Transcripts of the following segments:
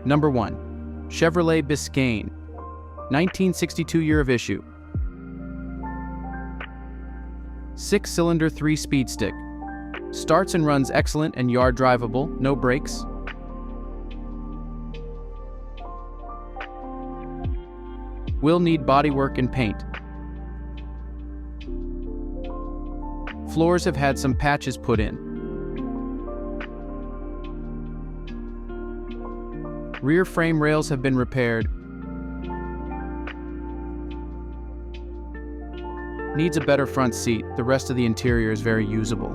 Number 1. Chevrolet Biscayne, 1962 year of issue. 6-cylinder 3-speed stick. Starts and runs excellent and yard drivable, no brakes. Will need bodywork and paint. Floors have had some patches put in. Rear frame rails have been repaired. Needs a better front seat. The rest of the interior is very usable.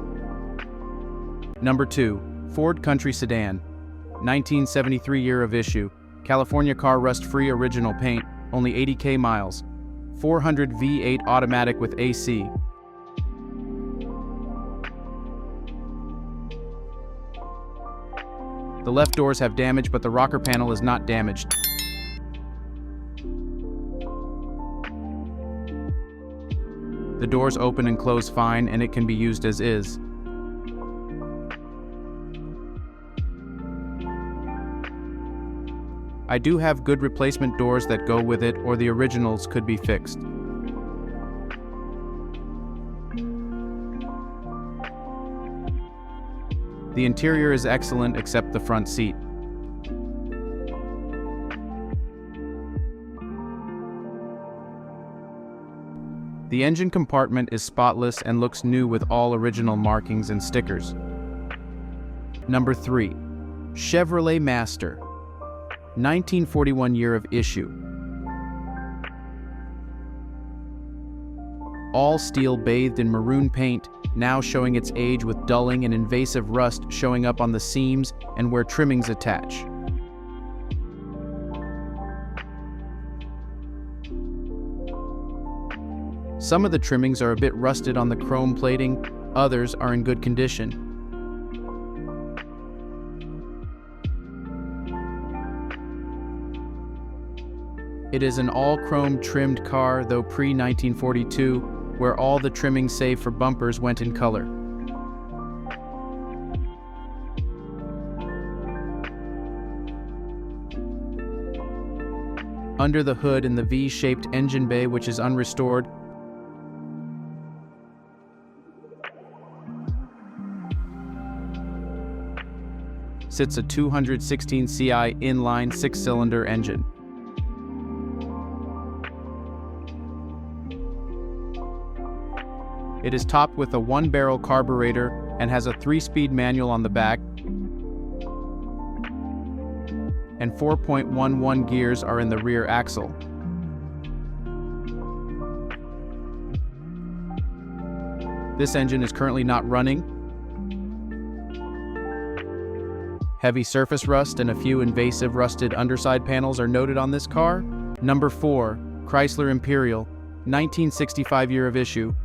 Number 2. Ford Country Sedan, 1973 year of issue. California car rust-free, original paint, only 80k miles. 400 V8 automatic with AC. The left doors have damage, but the rocker panel is not damaged. The doors open and close fine, and it can be used as is. I do have good replacement doors that go with it, or the originals could be fixed. The interior is excellent except the front seat. The engine compartment is spotless and looks new with all original markings and stickers. Number 3. Chevrolet Master, 1941 year of issue. All steel bathed in maroon paint, now showing its age with dulling and invasive rust showing up on the seams and where trimmings attach. Some of the trimmings are a bit rusted on the chrome plating, others are in good condition. It is an all-chrome trimmed car, though pre-1942, where all the trimmings save for bumpers went in color. Under the hood in the V-shaped engine bay, which is unrestored, sits a 216 CI inline 6-cylinder engine. It is topped with a 1-barrel carburetor and has a 3-speed manual on the back, and 4.11 gears are in the rear axle. This engine is currently not running. Heavy surface rust and a few invasive rusted underside panels are noted on this car. Number 4. Chrysler Imperial, 1965 year of issue.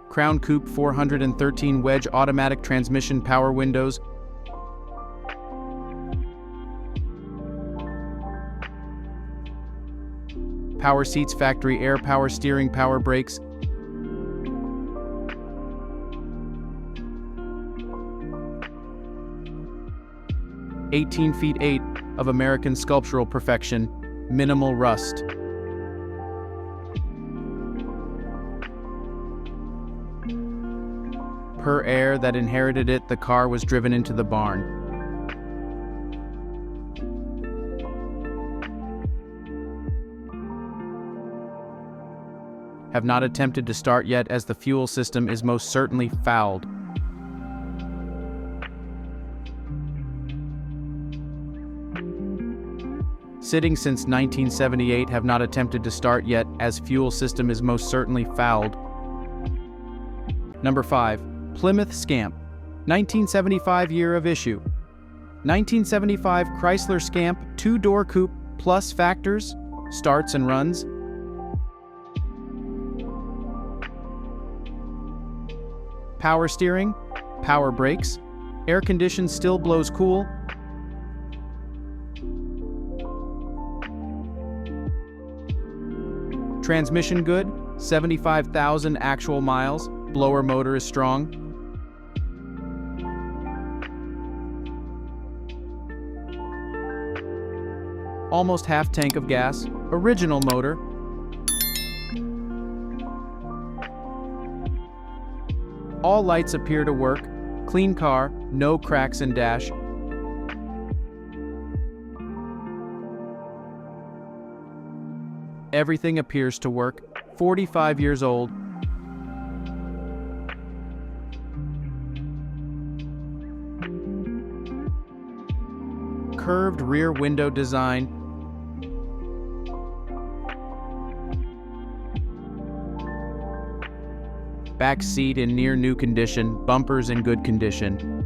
Crown Coupe 413 wedge automatic transmission, power windows. Power seats, factory air, power steering, power brakes. (18 feet) of American sculptural perfection, minimal rust. Per heir that inherited it, the car was driven into the barn. Have not attempted to start yet, as the fuel system is most certainly fouled. Sitting since 1978, have not attempted to start yet, as fuel system is most certainly fouled. Number 5. Plymouth Scamp, 1975 year of issue. 1975 Chrysler Scamp 2-door coupe plus factors, starts and runs. Power steering, power brakes, air condition still blows cool. Transmission good, 75,000 actual miles. Blower motor is strong. Almost half tank of gas. Original motor. All lights appear to work. Clean car, no cracks in dash. Everything appears to work. 45 years old. Curved rear window design. Back seat in near new condition, bumpers in good condition.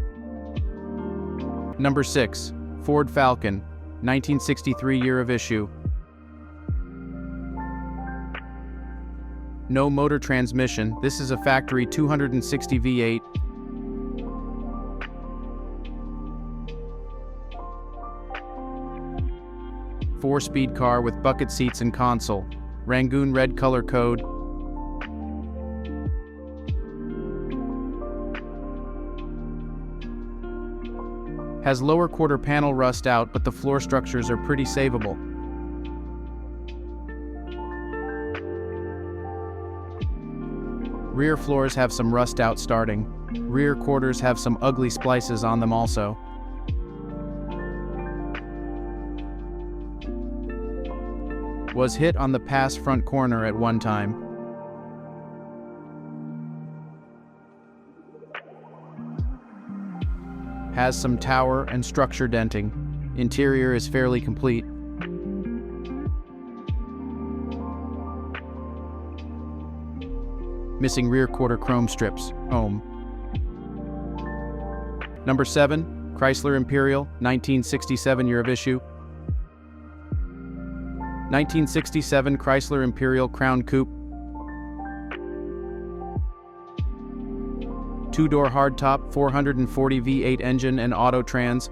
Number 6. Ford Falcon, 1963 year of issue. No motor transmission. This is a factory 260 V8. Four-speed car with bucket seats and console. Rangoon red color code. Has lower quarter panel rust out, but the floor structures are pretty savable. Rear floors have some rust out starting. Rear quarters have some ugly splices on them also. Was hit on the pass front corner at one time. Has some tower and structure denting. Interior is fairly complete. Missing rear quarter chrome strips. Home. Number 7. Chrysler Imperial, 1967 year of issue. 1967 Chrysler Imperial Crown Coupe. Two-door hardtop, 440 V8 engine and auto trans.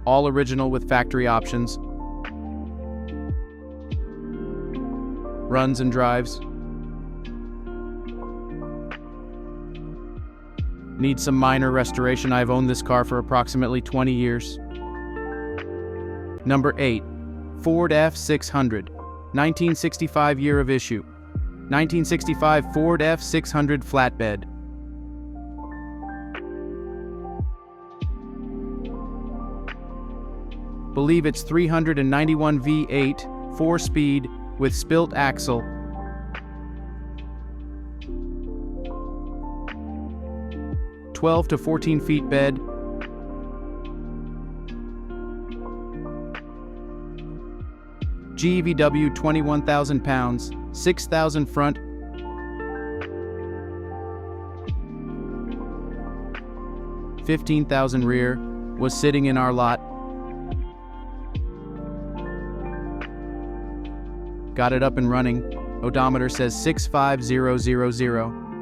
All original with factory options. Runs and drives. Needs some minor restoration. I've owned this car for approximately 20 years. Number 8. Ford F600, 1965 year of issue. 1965 Ford F600 flatbed. Believe it's 391 V8, 4-speed, with spilt axle. (12 to 14 feet bed). GVW 21,000 pounds, 6,000 front, 15,000 rear, was sitting in our lot. Got it up and running. Odometer says 65000.